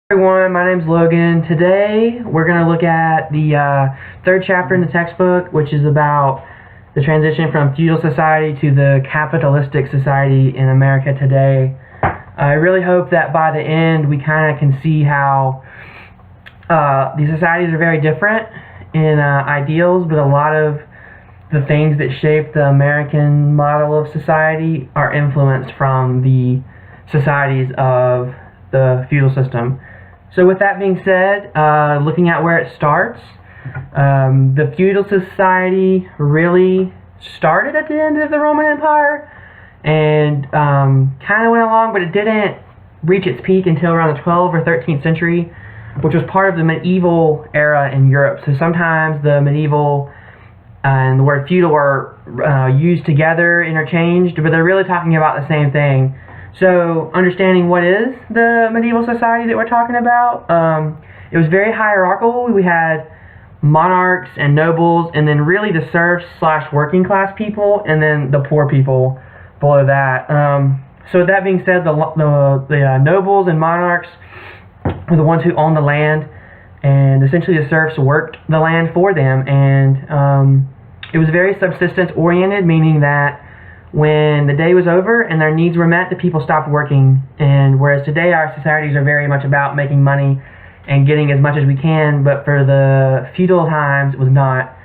Everyone, my name's Logan. Today we're going to look at the third chapter in the textbook, which is about the transition from feudal society to the capitalistic society in America today. I really hope that by the end we kind of can see how these societies are very different in ideals, but a lot of the things that shape the American model of society are influenced from the societies of the feudal system. So with that being said, looking at where it starts, the feudal society really started at the end of the Roman Empire and kind of went along, but it didn't reach its peak until around the 12th or 13th century, which was part of the medieval era in Europe. So sometimes the medieval and the word feudal are used together, interchanged, but they're really talking about the same thing. So, understanding what is the medieval society that we're talking about, it was very hierarchical. We had monarchs and nobles, and then really the serfs / working class people, and then the poor people below that. So with that being said, the nobles and monarchs were the ones who owned the land, and essentially the serfs worked the land for them, and it was very subsistence oriented, meaning that when the day was over and their needs were met, the people stopped working. And whereas today our societies are very much about making money and getting as much as we can, but for the feudal times it was not.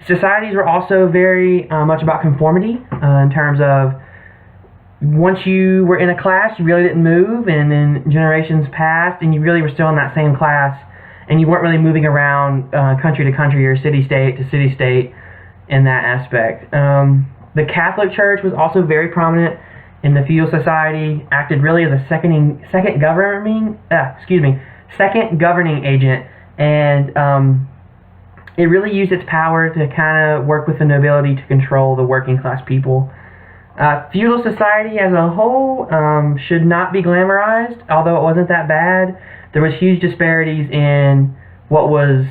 Societies were also very much about conformity in terms of once you were in a class, you really didn't move, and then generations passed and you really were still in that same class, and you weren't really moving around country to country or city-state to city-state in that aspect. The Catholic Church was also very prominent in the feudal society, acted really as a second governing agent, and it really used its power to kind of work with the nobility to control the working class people. Feudal society as a whole should not be glamorized, although it wasn't that bad. There was huge disparities in what was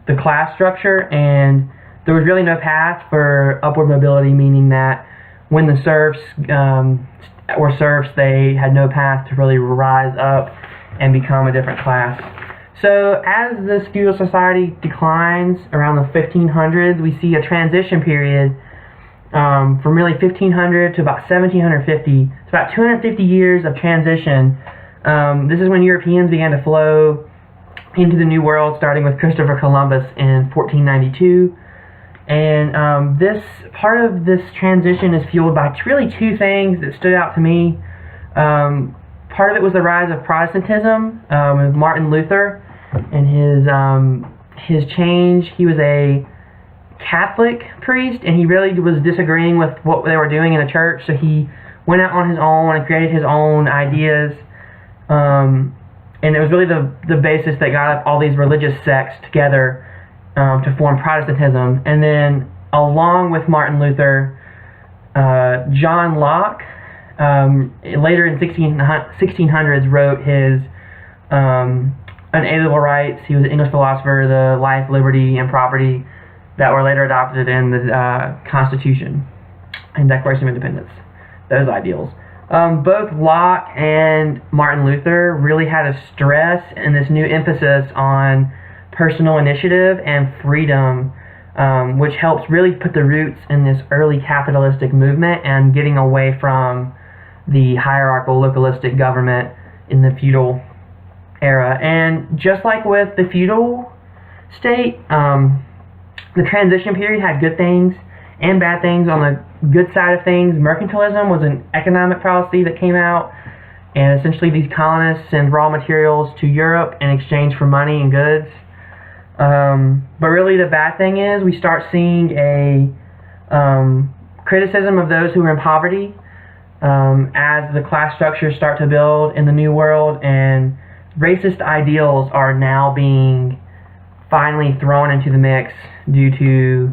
the class structure, and there was really no path for upward mobility, meaning that when the serfs were serfs, they had no path to really rise up and become a different class. So as this feudal society declines around the 1500s, we see a transition period from really 1500 to about 1750. It's about 250 years of transition. This is when Europeans began to flow into the New World, starting with Christopher Columbus in 1492. And this part of this transition is fueled by really two things that stood out to me. Part of it was the rise of Protestantism with Martin Luther and his change. He was a Catholic priest, and he really was disagreeing with what they were doing in the church, so he went out on his own and created his own ideas. And it was really the basis that got all these religious sects together to form Protestantism. And then along with Martin Luther, John Locke, later in 1600s wrote his Unalienable Rights. He was an English philosopher, the life, liberty, and property that were later adopted in the Constitution and Declaration of Independence, those ideals. Both Locke and Martin Luther really had a stress and this new emphasis on personal initiative and freedom, which helps really put the roots in this early capitalistic movement and getting away from the hierarchical localistic government in the feudal era. And just like with the feudal state, the transition period had good things and bad things. On the good side of things, mercantilism was an economic policy that came out, and essentially these colonists send raw materials to Europe in exchange for money and goods. But really the bad thing is we start seeing a criticism of those who are in poverty as the class structures start to build in the New World, and racist ideals are now being finally thrown into the mix due to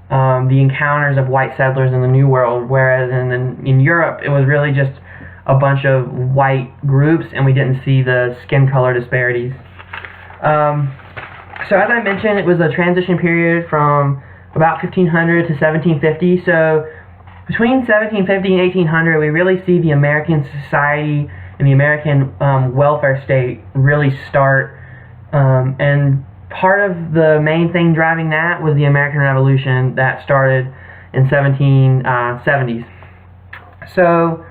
the encounters of white settlers in the New World, whereas in Europe it was really just a bunch of white groups and we didn't see the skin color disparities. So as I mentioned, it was a transition period from about 1500 to 1750. So between 1750 and 1800, we really see the American society and the American welfare state really start. And part of the main thing driving that was the American Revolution that started in 1770s. So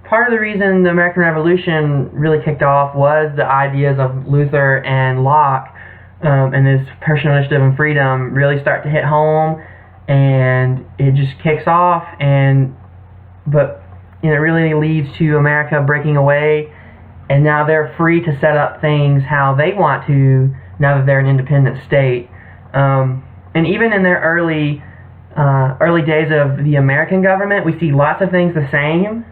part of the reason the American Revolution really kicked off was the ideas of Luther and Locke, and this personal initiative and freedom really start to hit home, and it just kicks off. But it really leads to America breaking away, and now they're free to set up things how they want to now that they're an independent state. And even in their early days of the American government, we see lots of things the same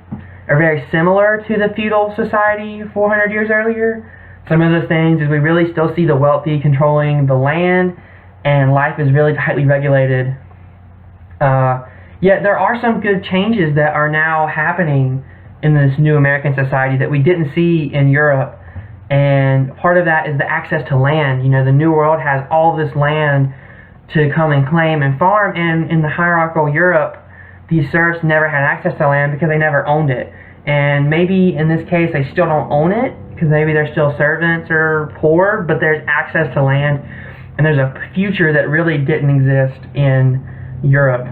or very similar to the feudal society 400 years earlier. Some of those things is we really still see the wealthy controlling the land, and life is really tightly regulated. Yet there are some good changes that are now happening in this new American society that we didn't see in Europe. And part of that is the access to land. The New World has all this land to come and claim and farm, and in the hierarchical Europe, these serfs never had access to land because they never owned it. And maybe in this case they still don't own it because maybe they're still servants or poor, but there's access to land, and there's a future that really didn't exist in Europe.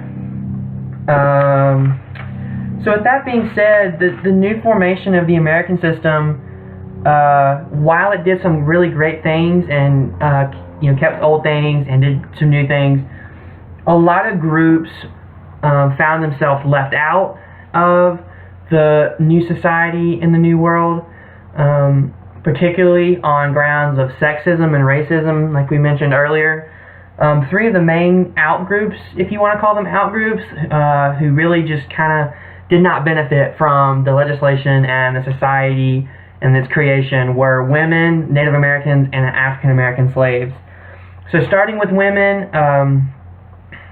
So with that being said, the new formation of the American system, while it did some really great things and kept old things and did some new things, a lot of groups found themselves left out of the new society in the New World, particularly on grounds of sexism and racism, like we mentioned earlier. Three of the main outgroups, if you want to call them outgroups, who really just kind of did not benefit from the legislation and the society and its creation were women, Native Americans, and African American slaves. So starting with women,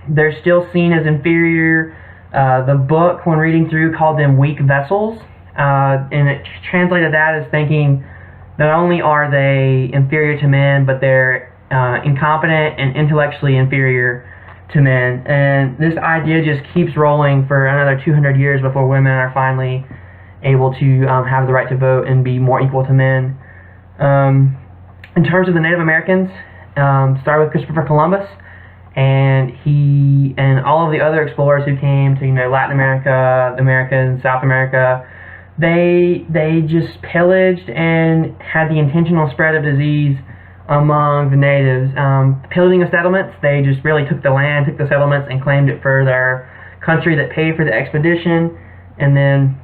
they're still seen as inferior. The book, when reading through, called them weak vessels, and it translated that as thinking not only are they inferior to men, but they're incompetent and intellectually inferior to men. And this idea just keeps rolling for another 200 years before women are finally able to have the right to vote and be more equal to men. In terms of the Native Americans, start with Christopher Columbus, and he and all of the other explorers who came to Latin America, the Americas, South America. They just pillaged and had the intentional spread of disease among the natives. Pillaging of settlements, they just really took the land, took the settlements, and claimed it for their country that paid for the expedition. And then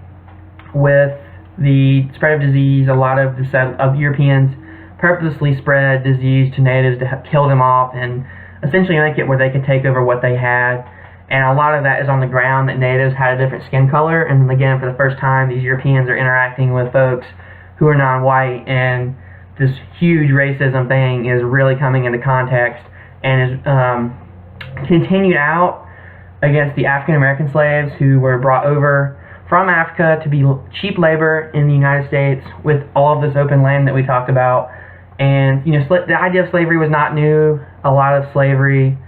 with the spread of disease, a lot of Europeans purposely spread disease to natives to kill them off and essentially make it where they could take over what they had. And a lot of that is on the ground that natives had a different skin color. And again, for the first time, these Europeans are interacting with folks who are non-white, and this huge racism thing is really coming into context and is continued out against the African American slaves who were brought over from Africa to be cheap labor in the United States with all of this open land that we talked about. And the idea of slavery was not new. A lot of slavery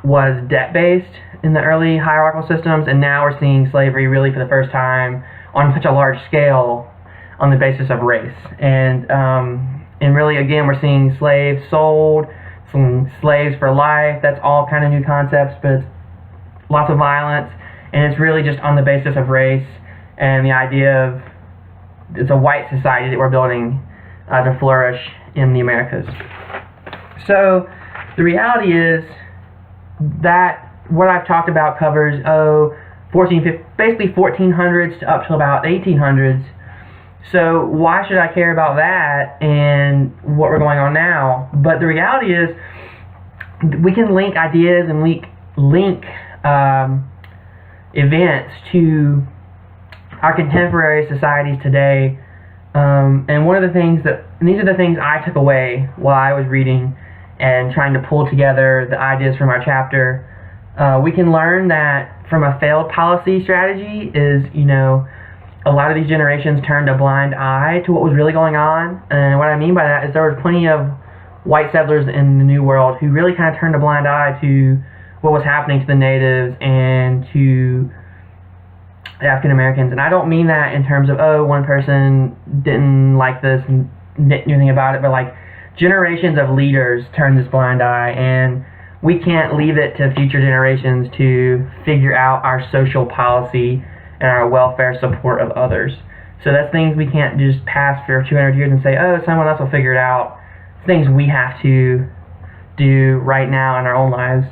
was debt-based in the early hierarchical systems, and now we're seeing slavery really for the first time on such a large scale on the basis of race. And really, again, we're seeing slaves sold, some slaves for life. That's all kind of new concepts, but it's lots of violence, and it's really just on the basis of race and the idea of it's a white society that we're building to flourish in the Americas. So the reality is that what I've talked about covers basically 1400s to up to about 1800s. So why should I care about that and what we're going on now? But the reality is we can link ideas and link events to our contemporary societies today. And one of the things and these are the things I took away while I was reading and trying to pull together the ideas from our chapter. We can learn that from a failed policy strategy is, a lot of these generations turned a blind eye to what was really going on. And what I mean by that is there were plenty of white settlers in the New World who really kind of turned a blind eye to what was happening to the natives and to African Americans. And I don't mean that in terms of, oh, one person didn't like this and didn't do anything about it, but like generations of leaders turn this blind eye, and we can't leave it to future generations to figure out our social policy and our welfare support of others. So that's things we can't just pass for 200 years and say, oh, someone else will figure it out. It's things we have to do right now in our own lives.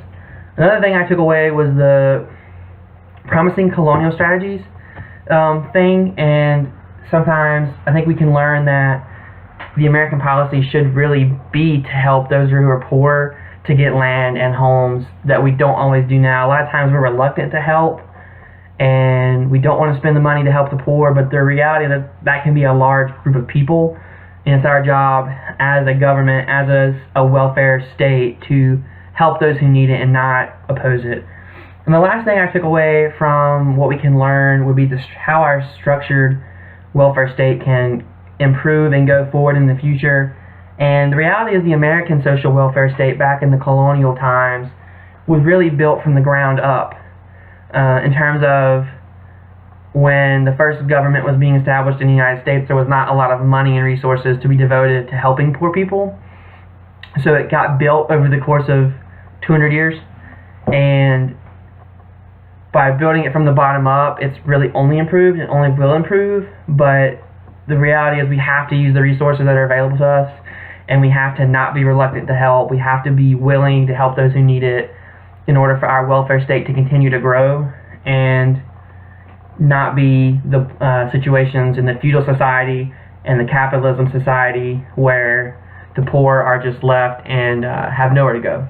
Another thing I took away was the promising colonial strategies thing, and sometimes I think we can learn that the American policy should really be to help those who are poor to get land and homes that we don't always do now. A lot of times we're reluctant to help, and we don't want to spend the money to help the poor, but the reality is that can be a large group of people, and it's our job as a government, as a welfare state, to help those who need it and not oppose it. And the last thing I took away from what we can learn would be how our structured welfare state can improve and go forward in the future. And the reality is the American social welfare state back in the colonial times was really built from the ground up. In terms of when the first government was being established in the United States, there was not a lot of money and resources to be devoted to helping poor people. So it got built over the course of 200 years, and by building it from the bottom up, it's really only improved and only will improve. But the reality is we have to use the resources that are available to us, and we have to not be reluctant to help. We have to be willing to help those who need it in order for our welfare state to continue to grow and not be the situations in the feudal society and the capitalism society where the poor are just left and have nowhere to go.